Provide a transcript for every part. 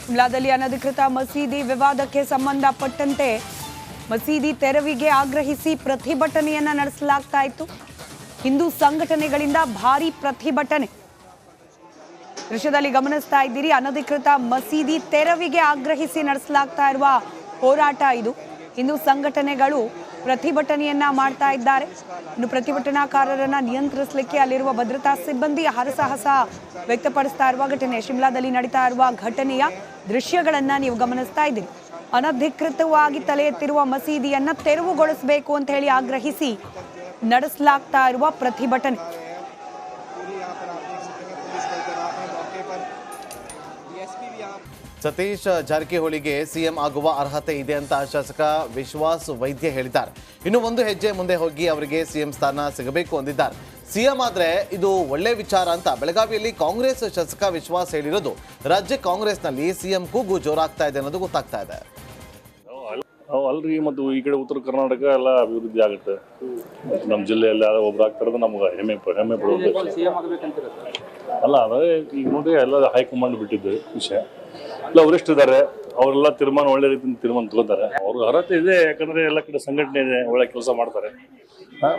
ಶಿಮ್ಲಾದಲ್ಲಿ ಅನಧಿಕೃತ ಮಸೀದಿ ವಿವಾದಕ್ಕೆ ಸಂಬಂಧಪಟ್ಟಂತೆ ಮಸೀದಿ ತೆರವಿಗೆ ಆಗ್ರಹಿಸಿ ಪ್ರತಿಭಟನೆಯನ್ನ ನಡೆಸಲಾಗ್ತಾ ಇತ್ತು. ಹಿಂದೂ ಸಂಘಟನೆಗಳಿಂದ ಭಾರೀ ಪ್ರತಿಭಟನೆ ದೃಶ್ಯದಲ್ಲಿ ಗಮನಿಸ್ತಾ ಇದ್ದೀರಿ. ಅನಧಿಕೃತ ಮಸೀದಿ ತೆರವಿಗೆ ಆಗ್ರಹಿಸಿ ನಡೆಸಲಾಗ್ತಾ ಇರುವ ಹೋರಾಟ ಇದು. ಹಿಂದೂ ಸಂಘಟನೆಗಳು ಪ್ರತಿಭಟನೆಯನ್ನ ಮಾಡ್ತಾ ಇದ್ದಾರೆ. ಇನ್ನು ಪ್ರತಿಭಟನಾಕಾರರನ್ನ ನಿಯಂತ್ರಿಸಲಿಕ್ಕೆ ಅಲ್ಲಿರುವ ಭದ್ರತಾ ಸಿಬ್ಬಂದಿ ಹರಸಾಹಸ ವ್ಯಕ್ತಪಡಿಸ್ತಾ ಇರುವ ಘಟನೆ, ಶಿಮ್ಲಾದಲ್ಲಿ ನಡೀತಾ ಇರುವ ಘಟನೆಯ ದೃಶ್ಯಗಳನ್ನ ನೀವು ಗಮನಿಸ್ತಾ ಇದ್ದೀರಿ. ಅನಧಿಕೃತವಾಗಿ ತಲೆ ಎತ್ತಿರುವ ಮಸೀದಿಯನ್ನ ತೆರವುಗೊಳಿಸಬೇಕು ಅಂತ ಹೇಳಿ ಆಗ್ರಹಿಸಿ ನಡೆಸಲಾಗ್ತಾ ಇರುವ ಪ್ರತಿಭಟನೆ. ಸತೀಶ್ ಜಾರಕಿಹೊಳಿಗೆ ಸಿಎಂ ಆಗುವ ಅರ್ಹತೆ ಇದೆ ಅಂತ ಶಾಸಕ ವಿಶ್ವಾಸ್ ವೈದ್ಯ ಹೇಳಿದ್ದಾರೆ. ಇನ್ನು ಒಂದು ಹೆಜ್ಜೆ ಮುಂದೆ ಹೋಗಿ ಅವರಿಗೆ ಸಿಎಂ ಸ್ಥಾನ ಸಿಗಬೇಕು ಅಂದಿದ್ದಾರೆ. ಸಿಎಂ ಆದ್ರೆ ಇದು ಒಳ್ಳೆ ವಿಚಾರ ಅಂತ ಬೆಳಗಾವಿಯಲ್ಲಿ ಕಾಂಗ್ರೆಸ್ ಶಾಸಕ ವಿಶ್ವಾಸ್ ಹೇಳಿರೋದು ರಾಜ್ಯ ಕಾಂಗ್ರೆಸ್ನಲ್ಲಿ ಸಿಎಂ ಕೂಗು ಜೋರಾಗ್ತಾ ಇದೆ ಅನ್ನೋದು ಗೊತ್ತಾಗ್ತಾ ಇದೆ. ಅಲ್ರಿ, ಮತ್ತು ಈ ಕಡೆ ಉತ್ತರ ಕರ್ನಾಟಕ ಎಲ್ಲ ಅಭಿವೃದ್ಧಿ ಆಗುತ್ತೆ. ನಮ್ಮ ಜಿಲ್ಲೆಯಲ್ಲಿ ಒಬ್ರು ಆಗ್ತಾರದು ನಮ್ಗೆ ಹೆಮ್ಮೆ ಪಡೋದು ಅಲ್ಲ. ಅದೇ ಈಗ ನೋಡಿ ಎಲ್ಲ ಹೈಕಮಾಂಡ್ ಬಿಟ್ಟಿದ್ದು ವಿಷಯ ಎಲ್ಲ ವರಿಷ್ಠರಿದ್ದಾರೆ, ಅವರೆಲ್ಲ ತೀರ್ಮಾನ ಒಳ್ಳೆ ರೀತಿಯಿಂದ ತೀರ್ಮಾನ ತಗೋತಾರೆ. ಅವ್ರಿಗೆ ಅರ್ಹತೆ ಇದೆ, ಯಾಕಂದ್ರೆ ಎಲ್ಲ ಕಡೆ ಸಂಘಟನೆ ಇದೆ, ಒಳ್ಳೆ ಕೆಲಸ ಮಾಡ್ತಾರೆ.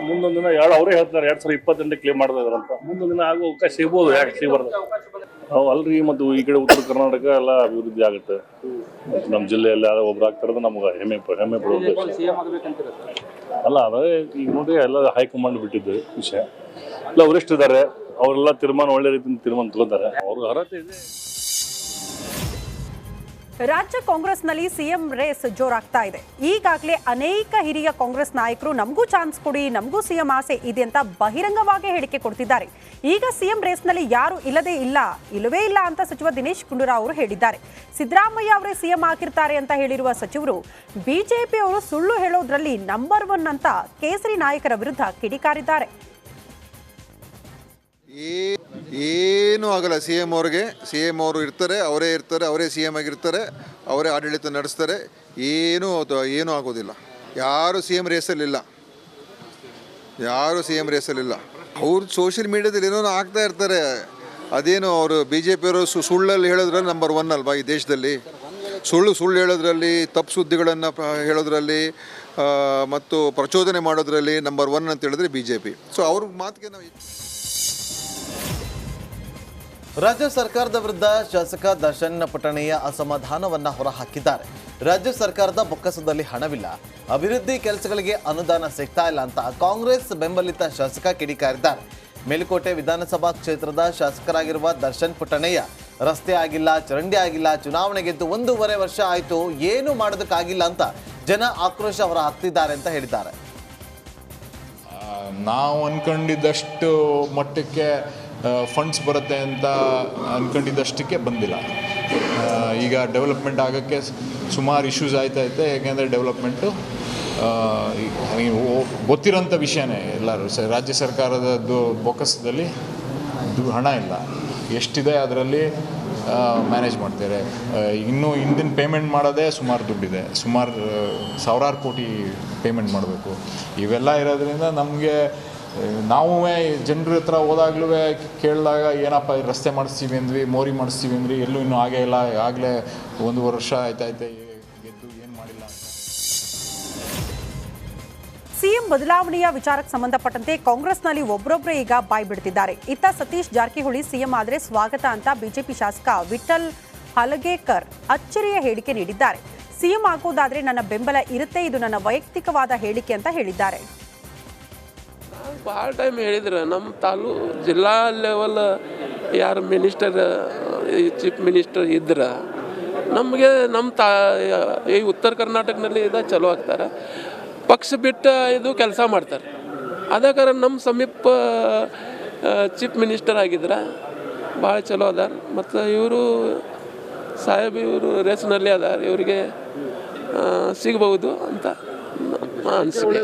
ಮುಂದೊಂದು ದಿನ ಅವರೇ ಹೇಳ್ತಾರೆ 2028 ಕ್ಲೇಮ್ ಮಾಡ್ತಾ ಇದಾರೆ ಅಂತ. ಮುಂದೊಂದು ದಿನ ಆಗೋ ಅವಕಾಶ ಸಿಗ್ಬೋದು, ಯಾಕೆ ಸಿಗಬಾರ್ದು? ಅಲ್ರಿ, ಮತ್ತು ಈ ಕಡೆ ಉತ್ತರ ಕರ್ನಾಟಕ ಎಲ್ಲ ಅಭಿವೃದ್ಧಿ ಆಗುತ್ತೆ. ನಮ್ಮ ಜಿಲ್ಲೆಯಲ್ಲಿ ಒಬ್ರು ಆಗ್ತಾರದು ನಮ್ಗೆ ಹೆಮ್ಮೆ ಪಡೋದು ಅಲ್ಲ. ಅದೇ ಈಗ ನೋಡಿ ಎಲ್ಲ ಹೈಕಮಾಂಡ್ ಬಿಟ್ಟಿದ್ದು ವಿಷಯ ಎಲ್ಲ ವರಿಷ್ಠರಿದ್ದಾರೆ, ಅವರೆಲ್ಲ ತೀರ್ಮಾನ ಒಳ್ಳೆ ರೀತಿಯಿಂದ ತೀರ್ಮಾನ ತಗೋತಾರೆ. ಅವ್ರಿಗೆ ಅರ್ಹತೆ ಇದೆ. ರಾಜ್ಯ ಕಾಂಗ್ರೆಸ್ನಲ್ಲಿ ಸಿಎಂ ರೇಸ್ ಜೋರಾಗ್ತಾ ಇದೆ. ಈಗಾಗಲೇ ಅನೇಕ ಹಿರಿಯ ಕಾಂಗ್ರೆಸ್ ನಾಯಕರು ನಮಗೂ ಚಾನ್ಸ್ ಕೊಡಿ, ನಮಗೂ ಸಿಎಂ ಆಸೆ ಇದೆ ಅಂತ ಬಹಿರಂಗವಾಗಿ ಹೇಳಿಕೆ ಕೊಡ್ತಿದ್ದಾರೆ. ಈಗ ಸಿಎಂ ರೇಸ್ನಲ್ಲಿ ಯಾರು ಇಲ್ಲವೇ ಇಲ್ಲ ಅಂತ ಸಚಿವ ದಿನೇಶ್ ಗುಂಡೂರಾವ್ ಅವರು ಹೇಳಿದ್ದಾರೆ. ಸಿದ್ದರಾಮಯ್ಯ ಅವರೇ ಸಿಎಂ ಆಗಿರ್ತಾರೆ ಅಂತ ಹೇಳಿರುವ ಸಚಿವರು ಬಿಜೆಪಿಯವರು ಸುಳ್ಳು ಹೇಳೋದ್ರಲ್ಲಿ ನಂಬರ್ 1 ಅಂತ ಕೇಸರಿ ನಾಯಕರ ವಿರುದ್ಧ ಕಿಡಿಕಾರಿದ್ದಾರೆ. ಏನೂ ಆಗಲ್ಲ. ಸಿಎಂ ಅವರು ಇರ್ತಾರೆ, ಅವರೇ ಸಿಎಂ ಆಗಿರ್ತಾರೆ, ಅವರೇ ಆಡಳಿತ ನಡೆಸ್ತಾರೆ. ಏನೂ ಆಗೋದಿಲ್ಲ. ಯಾರು ಸಿಎಂ ರೇಸಲ್ಲಿಲ್ಲ. ಅವ್ರು ಸೋಷಿಯಲ್ ಮೀಡಿಯಾದಲ್ಲಿ ಏನೋ ಆಗ್ತಾ ಇರ್ತಾರೆ. ಅದೇನು ಅವರು BJP ಸುಳ್ಳಲ್ಲಿ ಹೇಳೋದ್ರಲ್ಲಿ ನಂಬರ್ 1 ಅಲ್ವಾ ಈ ದೇಶದಲ್ಲಿ? ಸುಳ್ಳು ಹೇಳೋದ್ರಲ್ಲಿ, ತಪ್ಪು ಸುದ್ದಿಗಳನ್ನು ಹೇಳೋದ್ರಲ್ಲಿ ಮತ್ತು ಪ್ರಚೋದನೆ ಮಾಡೋದ್ರಲ್ಲಿ ನಂಬರ್ 1 ಅಂತ ಹೇಳಿದ್ರೆ BJP. ಸೊ ಅವ್ರ ಮಾತಿಗೆ ನಾವು ರಾಜ್ಯ ಸರ್ಕಾರದ ವಿರುದ್ಧ ಶಾಸಕ ದರ್ಶನ್ ಪುಟ್ಟಣಯ್ಯ ಅಸಮಾಧಾನವನ್ನ ಹೊರಹಾಕಿದ್ದಾರೆ. ರಾಜ್ಯ ಸರ್ಕಾರದ ಬೊಕ್ಕಸದಲ್ಲಿ ಹಣವಿಲ್ಲ, ಅಭಿವೃದ್ಧಿ ಕೆಲಸಗಳಿಗೆ ಅನುದಾನ ಸಿಗ್ತಾ ಇಲ್ಲ ಅಂತ ಕಾಂಗ್ರೆಸ್ ಬೆಂಬಲಿತ ಶಾಸಕ ಕಿಡಿಕಾರಿದ್ದಾರೆ. ಮೇಲುಕೋಟೆ ವಿಧಾನಸಭಾ ಕ್ಷೇತ್ರದ ಶಾಸಕರಾಗಿರುವ ದರ್ಶನ್ ಪುಟ್ಟಣಯ್ಯ ರಸ್ತೆ ಆಗಿಲ್ಲ, ಚರಂಡಿ ಆಗಿಲ್ಲ, ಚುನಾವಣೆ ಗೆದ್ದು 1.5 ವರ್ಷ ಆಯಿತು, ಏನು ಮಾಡೋದಕ್ಕಾಗಿಲ್ಲ ಅಂತ ಜನ ಆಕ್ರೋಶ ಹೊರ ಹಾಕ್ತಿದ್ದಾರೆ ಅಂತ ಹೇಳಿದ್ದಾರೆ. ನಾವು ಅನ್ಕೊಂಡಿದ್ದಷ್ಟು ಮಟ್ಟಕ್ಕೆ ಫಂಡ್ಸ್ ಬರುತ್ತೆ ಅಂತ ಅಂದ್ಕೊಂಡಿದ್ದಷ್ಟಕ್ಕೆ ಬಂದಿಲ್ಲ. ಈಗ ಡೆವಲಪ್ಮೆಂಟ್ ಆಗೋಕ್ಕೆ ಸುಮಾರು ಇಶ್ಯೂಸ್ ಆಯ್ತೈತೆ. ಯಾಕೆಂದರೆ ಡೆವಲಪ್ಮೆಂಟು ಗೊತ್ತಿರೋಂಥ ವಿಷಯನೇ. ಎಲ್ಲರೂ ರಾಜ್ಯ ಸರ್ಕಾರದ ಬೊಕ್ಕಸದಲ್ಲಿ ಹಣ ಇಲ್ಲ, ಎಷ್ಟಿದೆ ಅದರಲ್ಲಿ ಮ್ಯಾನೇಜ್ ಮಾಡ್ತಾರೆ. ಇನ್ನೂ ಹಿಂದಿನ ಪೇಮೆಂಟ್ ಮಾಡೋದೇ ಸುಮಾರು ದುಡ್ಡಿದೆ, ಸುಮಾರು ಸಾವಿರಾರು ಕೋಟಿ ಪೇಮೆಂಟ್ ಮಾಡಬೇಕು. ಇವೆಲ್ಲ ಇರೋದ್ರಿಂದ ನಮಗೆ ನಾವು ಜನರ ಹತ್ರ ಹೋದಾಗ್ಲೂ ಕೇಳಿದಾಗ ಏನಪ್ಪ ರಸ್ತೆ ಮಾಡಿಸ್ತೀವಿ ಅಂದ್ವಿ, ಮೋರಿ ಮಾಡಿಸ್ತೀವಿ ಅಂದ್ರಿ, ಎಲ್ಲೂ ಇನ್ನೂ ಆಗೇ ಇಲ್ಲ, ಆಗಲೇ 1 ವರ್ಷ ಆಯ್ತೈತೆ ಗೆದ್ದು ಏನು ಮಾಡಿಲ್ಲ. ಸಿಎಂ ಬದಲಾವಣೆಯ ವಿಚಾರಕ್ಕೆ ಸಂಬಂಧಪಟ್ಟಂತೆ ಕಾಂಗ್ರೆಸ್ನಲ್ಲಿ ಒಬ್ಬರೊಬ್ಬರೇ ಈಗ ಬಾಯ್ ಬಿಡ್ತಿದ್ದಾರೆ. ಇತ್ತ ಸತೀಶ್ ಜಾರಕಿಹೊಳಿ ಸಿಎಂ ಆದರೆ ಸ್ವಾಗತ ಅಂತ ಬಿಜೆಪಿ ಶಾಸಕ ವಿಠಲ್ ಹಲಗೇಕರ್ ಅಚ್ಚರಿಯ ಹೇಳಿಕೆ ನೀಡಿದ್ದಾರೆ. ಸಿಎಂ ಆಗೋದಾದ್ರೆ ನನ್ನ ಬೆಂಬಲ ಇರುತ್ತೆ, ಇದು ನನ್ನ ವೈಯಕ್ತಿಕವಾದ ಹೇಳಿಕೆ ಅಂತ ಹೇಳಿದ್ದಾರೆ. ಭಾಳ ಟೈಮ್ ಹೇಳಿದ್ರು, ನಮ್ಮ ಜಿಲ್ಲಾ ಲೆವೆಲ್ ಯಾರು ಮಿನಿಸ್ಟರ್, ಚೀಫ್ ಮಿನಿಸ್ಟರ್ ಇದ್ರೆ ನಮಗೆ ಈ ಉತ್ತರ ಕರ್ನಾಟಕದಲ್ಲಿ ಚಲೋ ಆಗ್ತಾರೆ, ಪಕ್ಷ ಬಿಟ್ಟು ಇದು ಕೆಲಸ ಮಾಡ್ತಾರೆ. ಅದೇ ಕಾರಣ ನಮ್ಮ ಸಮೀಪ ಚೀಫ್ ಮಿನಿಸ್ಟರ್ ಆಗಿದ್ರೆ ಭಾಳ ಚಲೋ ಅದಾರ. ಮತ್ತು ಇವರು ಇವರು ರೇಸ್ನಲ್ಲಿ ಅದಾರ, ಇವರಿಗೆ ಸಿಗಬಹುದು ಅಂತ ಅನಿಸಿಕೆ.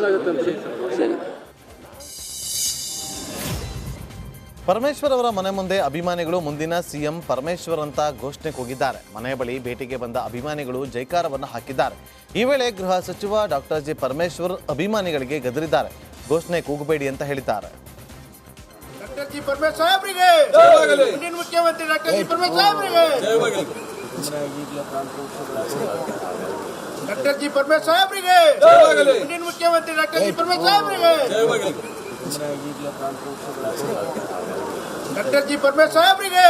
ಪರಮೇಶ್ವರ್ ಅವರ ಮನೆ ಮುಂದೆ ಅಭಿಮಾನಿಗಳು ಮುಂದಿನ ಸಿಎಂ ಪರಮೇಶ್ವರ್ ಅಂತ ಘೋಷಣೆ ಕೂಗಿದ್ದಾರೆ. ಮನೆ ಬಳಿ ಭೇಟಿಗೆ ಬಂದ ಅಭಿಮಾನಿಗಳು ಜೈಕಾರವನ್ನು ಹಾಕಿದ್ದಾರೆ. ಈ ವೇಳೆ ಗೃಹ ಸಚಿವ ಡಾಕ್ಟರ್ ಜಿ ಪರಮೇಶ್ವರ್ ಅಭಿಮಾನಿಗಳಿಗೆ ಗದರಿದ್ದಾರೆ. ಘೋಷಣೆ ಕೂಗಬೇಡಿ ಅಂತ ಹೇಳಿದ್ದಾರೆ. ಡಾಕ್ಟರ್ ಜಿ ಪರಮೇಶ್ವರ್ ಅವರಿಗೆ ಮುಖ್ಯಮಂತ್ರಿ ಡಾಕ್ಟರ್ ಜಿ ಪರಮೇಶ್ವರ್ ಅವರಿಗೆ ಡಾಕ್ಟರ್ ಜಿ ಪರಮೇಶ್ವರ್ ಸಾಹೇಬ್ರಿಗೆ ಮುಂದಿನ ಮುಖ್ಯಮಂತ್ರಿ ಡಾಕ್ಟರ್ ಜಿ ಪರಮೇಶ್ವರ್ ಸಾಹೇಬ್ರಿಗೆ ಡಾಕ್ಟರ್ ಜಿ ಪರಮೇಶ್ವರ್ ಸಾಹೇಬ್ರಿಗೆ.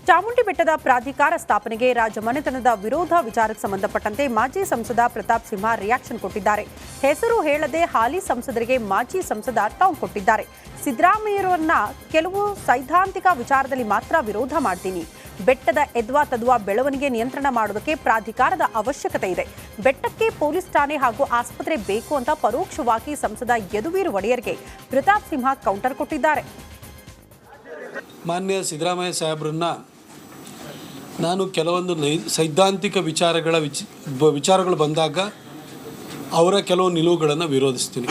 ಚಾಮುಂಡಿ ಬೆಟ್ಟದ ಪ್ರಾಧಿಕಾರ ಸ್ಥಾಪನೆಗೆ ರಾಜಮನೆತನದ ವಿರೋಧ ವಿಚಾರಕ್ಕೆ ಸಂಬಂಧಪಟ್ಟಂತೆ ಮಾಜಿ ಸಂಸದ ಪ್ರತಾಪ್ ಸಿಂಹ ರಿಯಾಕ್ಷನ್ ಕೊಟ್ಟಿದ್ದಾರೆ. ಹೆಸರು ಹೇಳದೆ ಹಾಲಿ ಸಂಸದರಿಗೆ ಮಾಜಿ ಸಂಸದ ಟಾಂಗ್ ಕೊಟ್ಟಿದ್ದಾರೆ. ಸಿದ್ದರಾಮಯ್ಯರನ್ನ ಕೆಲವು ಸೈದ್ಧಾಂತಿಕ ವಿಚಾರದಲ್ಲಿ ಮಾತ್ರ ವಿರೋಧ ಮಾಡ್ತೀನಿ. ಬೆಟ್ಟದ ಎದ್ವಾ ತದ್ವಾ ಬೆಳವಣಿಗೆ ನಿಯಂತ್ರಣ ಮಾಡೋದಕ್ಕೆ ಪ್ರಾಧಿಕಾರದ ಅವಶ್ಯಕತೆ ಇದೆ. ಬೆಟ್ಟಕ್ಕೆ ಪೊಲೀಸ್ ಠಾಣೆ ಹಾಗೂ ಆಸ್ಪತ್ರೆ ಬೇಕು ಅಂತ ಪರೋಕ್ಷವಾಗಿ ಸಂಸದ ಯದುವೀರ್ ಒಡೆಯರ್ಗೆ ಪ್ರತಾಪ್ ಸಿಂಹ ಕೌಂಟರ್ ಕೊಟ್ಟಿದ್ದಾರೆ. ಮಾನ್ಯ ಸಿದ್ದರಾಮಯ್ಯ ಸಾಹೇಬ್ರನ್ನ ನಾನು ಕೆಲವೊಂದು ಸೈದ್ಧಾಂತಿಕ ವಿಚಾರಗಳು ಬಂದಾಗ ಅವರ ಕೆಲವು ನಿಲುವುಗಳನ್ನು ವಿರೋಧಿಸ್ತೀನಿ.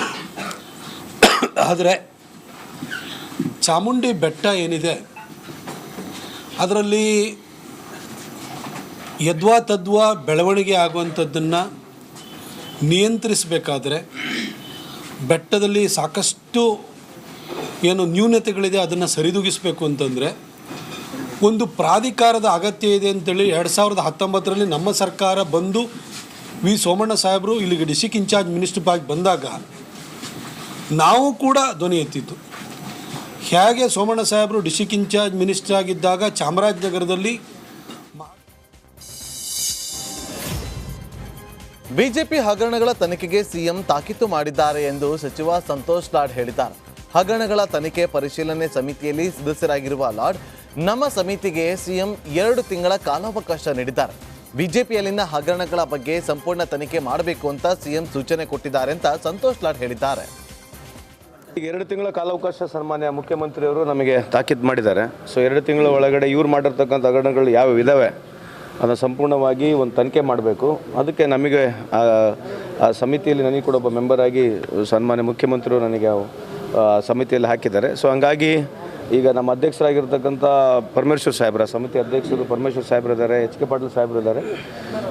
ಆದರೆ ಚಾಮುಂಡಿ ಬೆಟ್ಟ ಏನಿದೆ ಅದರಲ್ಲಿ ಯದ್ವಾ ತದ್ವಾ ಬೆಳವಣಿಗೆ ಆಗುವಂಥದ್ದನ್ನು ನಿಯಂತ್ರಿಸಬೇಕಾದ್ರೆ ಬೆಟ್ಟದಲ್ಲಿ ಸಾಕಷ್ಟು ಏನು ನ್ಯೂನತೆಗಳಿದೆ ಅದನ್ನು ಸರಿದೂಗಿಸಬೇಕು ಅಂತಂದರೆ ಒಂದು ಪ್ರಾಧಿಕಾರದ ಅಗತ್ಯ ಇದೆ ಅಂತೇಳಿ 2019ರಲ್ಲಿ ನಮ್ಮ ಸರ್ಕಾರ ಬಂದು ವಿ ಸೋಮಣ್ಣ ಸಾಹೇಬರು ಇಲ್ಲಿಗೆ ಡಿಸ್ಟ್ರಿಕ್ಟ್ ಇನ್ಚಾರ್ಜ್ ಮಿನಿಸ್ಟರ್ ಆಗಿ ಬಂದಾಗ ನಾವು ಕೂಡ ಧ್ವನಿ ಎತ್ತಿತ್ತು. ಹೇಗೆ ಸೋಮಣ್ಣ ಸಾಹೇಬರು ಡಿಸ್ಟ್ರಿಕ್ಟ್ ಇನ್ಚಾರ್ಜ್ ಮಿನಿಸ್ಟರ್ ಆಗಿದ್ದಾಗ ಚಾಮರಾಜನಗರದಲ್ಲಿ ಬಿಜೆಪಿ ಹಗರಣಗಳ ತನಿಖೆಗೆ ಸಿಎಂ ತಾಕೀತು ಮಾಡಿದ್ದಾರೆ ಎಂದು ಸಚಿವ ಸಂತೋಷ್ ಲಾಡ್ ಹೇಳಿದ್ದಾರೆ. ಹಗರಣಗಳ ತನಿಖೆ ಪರಿಶೀಲನೆ ಸಮಿತಿಯಲ್ಲಿ ಸದಸ್ಯರಾಗಿರುವ ಲಾಡ್ ನಮ್ಮ ಸಮಿತಿಗೆ ಸಿಎಂ 2 ತಿಂಗಳ ಕಾಲಾವಕಾಶ ನೀಡಿದ್ದಾರೆ. ಬಿಜೆಪಿಯಲ್ಲಿನ ಹಗರಣಗಳ ಬಗ್ಗೆ ಸಂಪೂರ್ಣ ತನಿಖೆ ಮಾಡಬೇಕು ಅಂತ ಸಿಎಂ ಸೂಚನೆ ಕೊಟ್ಟಿದ್ದಾರೆ ಅಂತ ಸಂತೋಷ್ ಲಾಡ್ ಹೇಳಿದ್ದಾರೆ. ಈಗ 2 ತಿಂಗಳ ಕಾಲಾವಕಾಶ ಸನ್ಮಾನ್ಯ ಮುಖ್ಯಮಂತ್ರಿಯವರು ನಮಗೆ ತಾಕೀತು ಮಾಡಿದ್ದಾರೆ. ಸೊ 2 ತಿಂಗಳ ಒಳಗಡೆ ಇವ್ರು ಮಾಡಿರ್ತಕ್ಕಂಥ ಹಗರಣಗಳು ಯಾವ ಇದ್ದಾವೆ ಅದನ್ನು ಸಂಪೂರ್ಣವಾಗಿ ಒಂದು ತನಿಖೆ ಮಾಡಬೇಕು. ಅದಕ್ಕೆ ನಮಗೆ ಆ ಸಮಿತಿಯಲ್ಲಿ ನನಗೆ ಕೂಡ ಒಬ್ಬ ಮೆಂಬರ್ ಆಗಿ ಸನ್ಮಾನ್ಯ ಮುಖ್ಯಮಂತ್ರಿಯವರು ನನಗೆ ಸಮಿತಿಯಲ್ಲಿ ಹಾಕಿದ್ದಾರೆ. ಸೊ ಹಂಗಾಗಿ ಈಗ ನಮ್ಮ ಅಧ್ಯಕ್ಷರಾಗಿರ್ತಕ್ಕಂಥ ಪರಮೇಶ್ವರ್ ಸಾಹೇಬ್ರ ಸಮಿತಿ ಅಧ್ಯಕ್ಷರು ಪರಮೇಶ್ವರ್ ಸಾಹೇಬ್ರು ಇದ್ದಾರೆ, ಎಚ್ ಕೆ ಪಾಟೀಲ್ ಸಾಹೇಬ್ರು ಇದ್ದಾರೆ.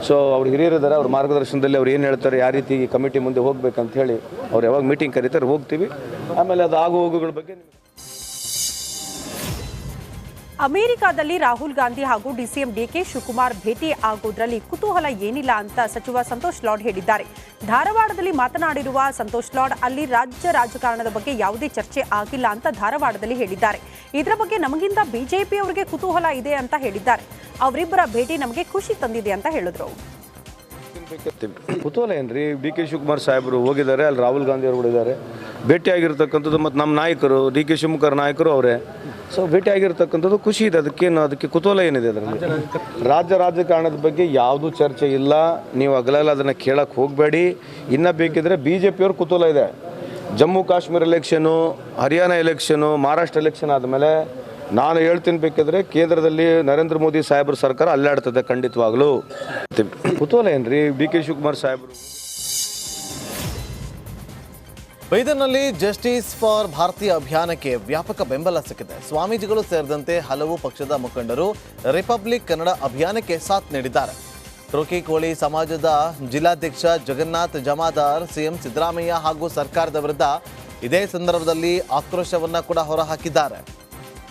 ಸೊ ಅವ್ರು ಹಿರಿಯರಿದ್ದಾರೆ, ಅವ್ರ ಮಾರ್ಗದರ್ಶನದಲ್ಲಿ ಅವ್ರು ಏನು ಹೇಳ್ತಾರೆ, ಯಾವ ರೀತಿ ಕಮಿಟಿ ಮುಂದೆ ಹೋಗ್ಬೇಕಂತ ಹೇಳಿ ಅವ್ರು ಯಾವಾಗ ಮೀಟಿಂಗ್ ಕರೀತಾರೆ ಹೋಗ್ತೀವಿ. ಆಮೇಲೆ ಅದು ಆಗು ಹೋಗುಗಳ ಬಗ್ಗೆ ಅಮೆರಿಕಾದಲ್ಲಿ ರಾಹುಲ್ ಗಾಂಧಿ ಹಾಗೂ ಡಿಸಿಎಂ ಡಿಕೆ ಶಿವಕುಮಾರ್ ಭೇಟಿ ಆಗೋದ್ರಲ್ಲಿ ಕುತೂಹಲ ಏನಿಲ್ಲ ಅಂತ ಸಚಿವ ಸಂತೋಷ್ ಲಾಡ್ ಹೇಳಿದ್ದಾರೆ. ಧಾರವಾಡದಲ್ಲಿ ಮಾತನಾಡಿರುವ ಸಂತೋಷ್ ಲಾಡ್ ಅಲ್ಲಿ ರಾಜ್ಯ ರಾಜಕಾರಣದ ಬಗ್ಗೆ ಯಾವುದೇ ಚರ್ಚೆ ಆಗಿಲ್ಲ ಅಂತ ಧಾರವಾಡದಲ್ಲಿ ಹೇಳಿದ್ದಾರೆ. ಇದರ ಬಗ್ಗೆ ನಮಗಿಂತ ಬಿಜೆಪಿಯವರಿಗೆ ಕುತೂಹಲ ಇದೆ ಅಂತ ಹೇಳಿದ್ದಾರೆ. ಅವರಿಬ್ಬರ ಭೇಟಿ ನಮಗೆ ಖುಷಿ ತಂದಿದೆ ಅಂತ ಹೇಳಿದ್ರು. ಕುತೂಹಲ ಏನ್ರಿ, ಡಿ ಕೆ ಶಿವಕುಮಾರ್ ಸಾಹೇಬರು ಹೋಗಿದ್ದಾರೆ, ಅಲ್ಲಿ ರಾಹುಲ್ ಗಾಂಧಿ ಅವರು ಕೂಡ ಇದ್ದಾರೆ. ಭೇಟಿಯಾಗಿರ್ತಕ್ಕಂಥದ್ದು ಮತ್ತು ನಮ್ಮ ನಾಯಕರು ಡಿ ಕೆ ಶಿವಕುಮಾರ್ ನಾಯಕರು ಅವರೇ. ಸೊ ಭೇಟಿಯಾಗಿರ್ತಕ್ಕಂಥದ್ದು ಖುಷಿ ಇದೆ. ಅದಕ್ಕೆ ಕುತೂಹಲ ಏನಿದೆ ಅದರಲ್ಲಿ? ರಾಜ್ಯ ರಾಜಕಾರಣದ ಬಗ್ಗೆ ಯಾವುದೂ ಚರ್ಚೆ ಇಲ್ಲ. ನೀವು ಹಗಲೆಲ್ಲ ಅದನ್ನು ಕೇಳಕ್ಕೆ ಹೋಗಬೇಡಿ. ಇನ್ನೂ ಬೇಕಿದ್ರೆ ಬಿ ಜೆ ಪಿಯವ್ರ ಕುತೂಹಲ ಇದೆ. Jammu Kashmir election, Haryana election, Maharashtra election ಆದಮೇಲೆ ನಾನು ಹೇಳ್ತೀನಿ ಬೇಕಿದ್ರೆ ಕೇಂದ್ರದಲ್ಲಿ ನರೇಂದ್ರ ಮೋದಿ ಸಾಹೇಬ್ರ ಸರ್ಕಾರ ಅಲ್ಲಾಡ್ತದೆ ಖಂಡಿತವಾಗ್ಲೂ. ಕುತೂಹಲ ಏನ್ರಿ, ಡಿ ಕೆ ಶಿವಕುಮಾರ್ ಸಾಹೇಬರು. ಬೈದರ್ನಲ್ಲಿ ಜಸ್ಟಿಸ್ ಫಾರ್ ಭಾರತೀಯ ಅಭಿಯಾನಕ್ಕೆ ವ್ಯಾಪಕ ಬೆಂಬಲ ಸಿಕ್ಕಿದೆ. ಸ್ವಾಮೀಜಿಗಳು ಸೇರಿದಂತೆ ಹಲವು ಪಕ್ಷದ ಮುಖಂಡರು ರಿಪಬ್ಲಿಕ್ ಕನ್ನಡ ಅಭಿಯಾನಕ್ಕೆ ಸಾಥ್ ನೀಡಿದ್ದಾರೆ. ಟ್ರೋಕಿಕೋಳಿ ಸಮಾಜದ ಜಿಲ್ಲಾಧ್ಯಕ್ಷ ಜಗನ್ನಾಥ್ ಜಮಾದಾರ್ ಸಿಎಂ ಸಿದ್ದರಾಮಯ್ಯ ಹಾಗೂ ಸರ್ಕಾರದ ವಿರುದ್ಧ ಇದೇ ಸಂದರ್ಭದಲ್ಲಿ ಆಕ್ರೋಶವನ್ನ ಕೂಡ ಹೊರಹಾಕಿದ್ದಾರೆ.